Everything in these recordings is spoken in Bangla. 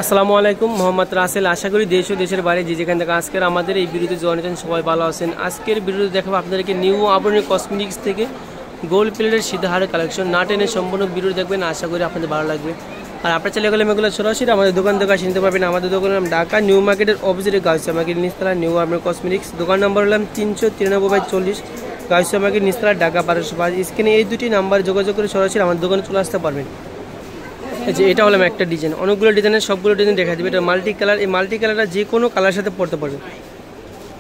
আসসালামু আলাইকুম, মোহাম্মদ রাসেল। আশা করি দেশ ও দেশের বাইরে যে যেখান থেকে আজকের আমাদের এই ভিডিওতে জয়েন হয়েছেন সবাই ভালো আছেন। আজকের ভিডিওতে দেখাবো আপনাদেরকে নিউ আবরণী কসমেটিক্স থেকে গোল্ড প্লেটের সিধাহারের কালেকশন। না টেনে সম্পূর্ণ ভিডিও দেখবেন, আশা করি আপনাদের ভালো লাগবে। আর আপনার চলে গেলে এগুলো সরাসরি আমাদের দোকান থেকে আসে নিতে পারবেন। আমাদের দোকানের নাম ঢাকা নিউ মার্কেটের অপোজিটে গাউসিয়া মার্কেট নিচতলা নিউ আবরণী কসমেটিক্স। দোকান নম্বর হলাম 393/40 গাউসিয়া মার্কেট নিচতলা ঢাকা 1205। স্ক্রিনে এই দুটি নাম্বার যোগাযোগ করে সরাসরি আমাদের দোকানে চলে আসতে পারবেন। যে এটা হলাম একটা ডিজাইন, অনেকগুলো ডিজাইনের সবগুলো ডিজাইন দেখা দেবে। এটা মাল্টি কালার। এই মাল্টি কালারটা যে কোনো কালার সাথে পরতে পারবেন।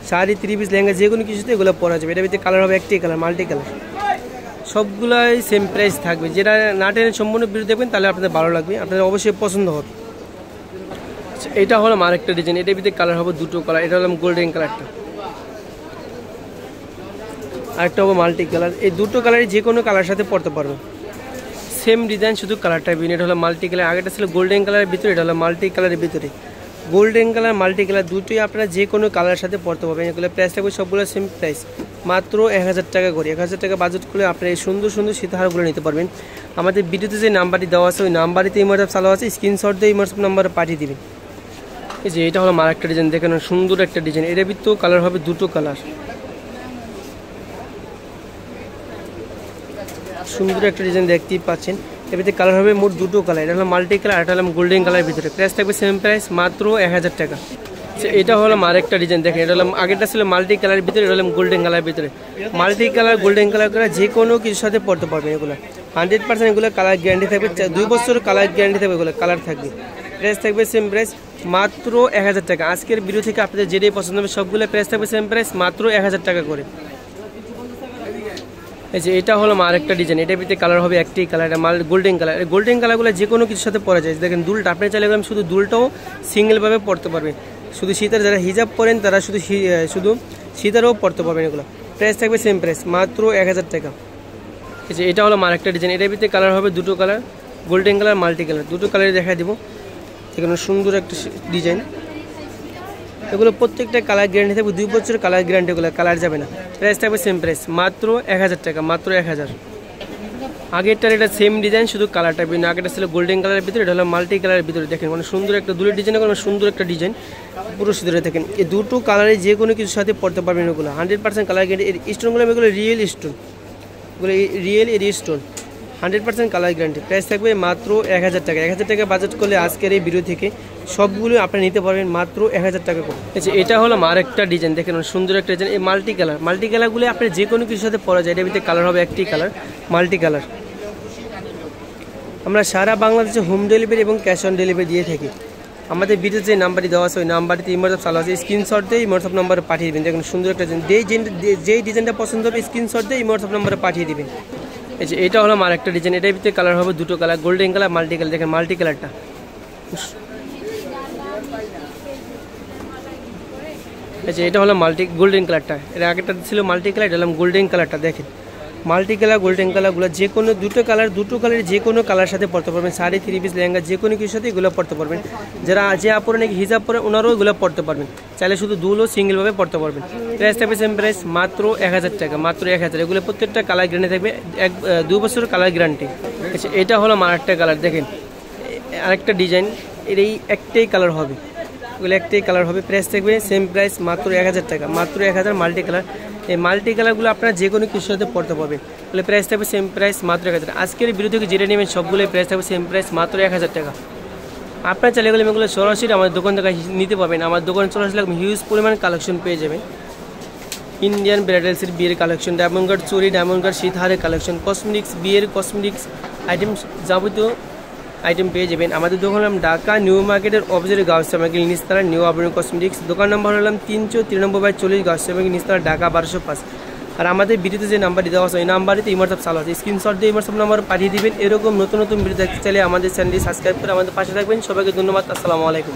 শাড়ি, 3 পিস, লেহেঙ্গা যে কোনো কিছুতে এগুলো পরা যাবে। এটার ভিতরে কালার হবে একটাই কালার, মাল্টি কালার। সবগুলাই সেম প্রাইস থাকবে। যেটা না টেনে সম্পূর্ণ ভিডিও দেখবেন তাহলে আপনাদের ভালো লাগবে, আপনাদের অবশ্যই পছন্দ হবে। এটা হলাম আরেকটা ডিজাইন। এটার ভিতরে কালার হবে দুটো কালার। এটা হলাম গোল্ডেন কালারটা, আরেকটা হবে মাল্টি কালার। এই দুটো কালারে যে কোনো কালার সাথে পরতে পারবেন। সেম ডিজাইন, শুধু কালারটা ভিন্ন। এটা হলো মাল্টি কালার। আগেটা ছিল গোল্ডেন কালারের ভিতরে, এটা হলো মাল্টি কালারের ভিতরে। গোল্ডেন কালার, মাল্টি কালার দুটোই আপনারা যে কোনো কালারের সাথে পরতে পারবেন। এগুলো প্রাইস থাকবে সবগুলো সেম প্রাইস, মাত্র 1000 টাকা করে। 1000 টাকা বাজেট করে আপনারা এই সুন্দর সুন্দর সীতাহারগুলো নিতে পারবেন। আমাদের ভিডিওতে যে নাম্বারটি দেওয়া আছে ওই নাম্বারটিতে ইমোটঅ্যাপ চালু আছে, স্ক্রিনশট দিয়ে ইমোটঅ্যাপ নাম্বারে পাঠিয়ে দেবেন। এই যে এটা হলো আরেকটা ডিজাইন, দেখেন সুন্দর একটা ডিজাইন। এর ভিতরেও কালার হবে দুটো কালার, সুন্দর একটা ডিজাইন দেখতেই পাচ্ছেন। এর ভিতরে কালার হবে মোট দুটো কালার। এটা হলো মাল্টি কালার, এটা হলো গোল্ডেন কালারের ভিতরে। প্রাইস থাকবে সেম প্রাইস, মাত্র 1000 টাকা। এটা হলো আরেকটা ডিজাইন, দেখেন এটা হলো আগেরটা ছিল মাল্টি কালারের ভিতরে, এটা হলো গোল্ডেন কালারের ভিতরে। মাল্টি কালার, গোল্ডেন কালার করে যে কোনো কিছুর সাথে পরতে পারবেন। এগুলো 100% এগুলো কালার গ্যারান্টি থাকবে, 2 বছর কালার গ্যারান্টি থাকবে। এগুলো কালার থাকবে। প্রাইস থাকবে সেম প্রাইস, মাত্র 1000 টাকা। আজকের ভিডিও থেকে আপনাদের যেটাই পছন্দ হবে সবগুলো প্রাইস থাকবে সেম প্রাইস, মাত্র 1000 টাকা করে। এই যে এটা হলো আরেকটা ডিজাইন। এটার ভিতরে কালার হবে একটি কালার, এটা গোল্ডেন কালার। গোল্ডেন কালারগুলো যে কোনো কিছুর সাথে পরা যায়। দেখেন দুলটা আপনি চাইলে শুধু দুলটাও সিঙ্গেলভাবে পরতে পারবেন। শুধু শীতের যারা হিজাব পরেন তারা শুধু শীতেরও পরতে পারবেন। এগুলো প্রাইস থাকবে সেম প্রাইস, মাত্র 1000 টাকা। এই যে এটা হলো আরেকটা ডিজাইন। এটার ভিতরে কালার হবে দুটো colour, golden colour, multi colour. দুটো কালারে দেখা দিব। এখানে সুন্দর একটা ডিজাইন। এগুলো প্রত্যেকটা কালার গ্যারান্টি থাকবে, 2 বছরের কালার গ্যারান্টি। এগুলো কালার যাবে না। প্রাইস থাকবে সেম প্রাইস, মাত্র 1000 টাকা, মাত্র 1000। আগেরটার এটা সেম ডিজাইন, শুধু কালারটা ভিন্ন। আগেরটা ছিল গোল্ডেন কালারের ভিতরে, এটা হলো মাল্টি কালারের ভিতরে। দেখেন মানে সুন্দর একটা দুলের ডিজাইন, সুন্দর একটা ডিজাইন পুরো সিঁদুরে। দেখেন এই দুটো কালারে যে কোনো কিছুর সাথে পরতে পারবেন। এগুলো 100% কালার গ্যারান্টি। এর স্টোনগুলো এগুলো রিয়েল স্টোন, এগুলো রিয়েল এর স্টোন, 100% কালার গ্যারান্টি। প্রাইস থাকবে মাত্র 1000 টাকা। 1000 টাকা বাজেট করলে আজকের এই ভিডিও থেকে সবগুলো আপনি নিতে পারবেন মাত্র 1000 টাকা করে। আচ্ছা, এটা হলো আরেকটা ডিজাইন। দেখেন সুন্দর একটা ডিজাইন। এই মাল্টি কালার, মাল্টি কালারগুলো আপনি যে কোনো কিছুর সাথে পরা যায়। এটার ভিতরে কালার হবে একটি কালার, মাল্টি কালার। আমরা সারা বাংলাদেশে হোম ডেলিভারি এবং ক্যাশ অন ডেলিভারি দিয়ে থাকি। আমাদের ভিডিওতে যে নাম্বারটি দেওয়া আছে ওই নাম্বারটিতে ইমোটঅ্যাপ চালু আছে, স্ক্রিনশট দিয়ে ইমোটঅ্যাপ নাম্বারে পাঠিয়ে দেবেন। দেখুন সুন্দর একটা ডিজাইন। যেই ডিজাইনটা পছন্দ হবে স্ক্রিনশট দিয়ে ইমোটঅ্যাপ নাম্বারে পাঠিয়ে দেবেন। এই যে এটা হলো আরেকটা ডিজাইন। এটার ভিতরে কালার হবে দুটো colour, golden colour, multi colour. দেখেন মাল্টি কালারটা, আচ্ছা এটা হলো গোল্ডেন কালারটা। এর আগেরটা ছিল মাল্টি কালার, এটা হলো গোল্ডেন কালারটা। দেখেন মাল্টি কালার, গোল্ডেন কালারগুলো যে কোনো দুটো কালারের যে কোনো কালার সাথে পরতে পারবেন। শাড়ি, 3 পিস, লেহেঙ্গা যে কোনো কিছুর সাথে এগুলো পরতে পারবেন। যারা যে আপুরে নাকি হিজাব পরে ওনারাও এগুলো পরতে পারবেন। চাইলে শুধু দুলও সিঙ্গেলভাবে পরতে পারবেন। প্রাইস থাকবে সেম প্রাইস, মাত্র 1000 টাকা, মাত্র 1000। এগুলো প্রত্যেকটা কালার গ্যারান্টি থাকবে, 2 বছরের কালার গ্যারান্টি। আচ্ছা এটা হলো আরেকটা কালার। দেখেন আরেকটা ডিজাইন। এর এই একটাই কালার হবে, এগুলো একটাই কালার হবে। প্রাইস থাকবে সেম প্রাইস, মাত্র 1000 টাকা, মাত্র 1000। Multi colour. এই মাল্টি কালারগুলো আপনারা যে কোনো কিছুর সাথে পরতে পারবেন। তাহলে প্রাইস থাকবে সেম প্রাইস, মাত্র 1000। আজকের ভিডিও থেকে যেটা নেবেন সবগুলোই প্রাইস থাকবে সেম প্রাইস, মাত্র 1000 টাকা। আপনারা চাইলে গেলে এগুলো সরাসরি আমাদের দোকান থেকে নিতে পারবেন। আমার দোকানে চলে আসলে হিউজ পরিমাণ কালেকশন পেয়ে যাবেন। ইন্ডিয়ান ব্রাইডালসের বিয়ের কালেকশন, ডায়মন্ড গার্ড চুরি, ডায়মন্ড গার্ড সীতাহারের কালেকশন, কসমেটিক্স, বিয়ের কসমেটিক্স আইটেম, যাবতীয় আইটেম পেয়ে যাবেন। আমাদের দোকান হলাম ঢাকা নিউ মার্কেটের অপোজিটে গাউসিয়া মার্কেট নিচতলা নিউ আবরণী কসমেটিক্স। দোকান নম্বর হলাম 393/40 গাউসিয়া মার্কেট নিচতলা ঢাকা 1205। আর আমাদের ভিডিওতে যে নাম্বারটি দেওয়া আছে ওই নাম্বারটিতে ইমোটঅ্যাপ চালু আছে, স্ক্রিনশট দিয়ে ইমোটঅ্যাপ নাম্বার পাঠিয়ে দিবেন। এরকম নতুন নতুন ভিডিও দেখতে চাইলে আমাদের চ্যানেলটি সাবস্ক্রাইব করে আমাদের পাশে থাকবেন। সবাইকে ধন্যবাদ। আসসালামু আলাইকুম।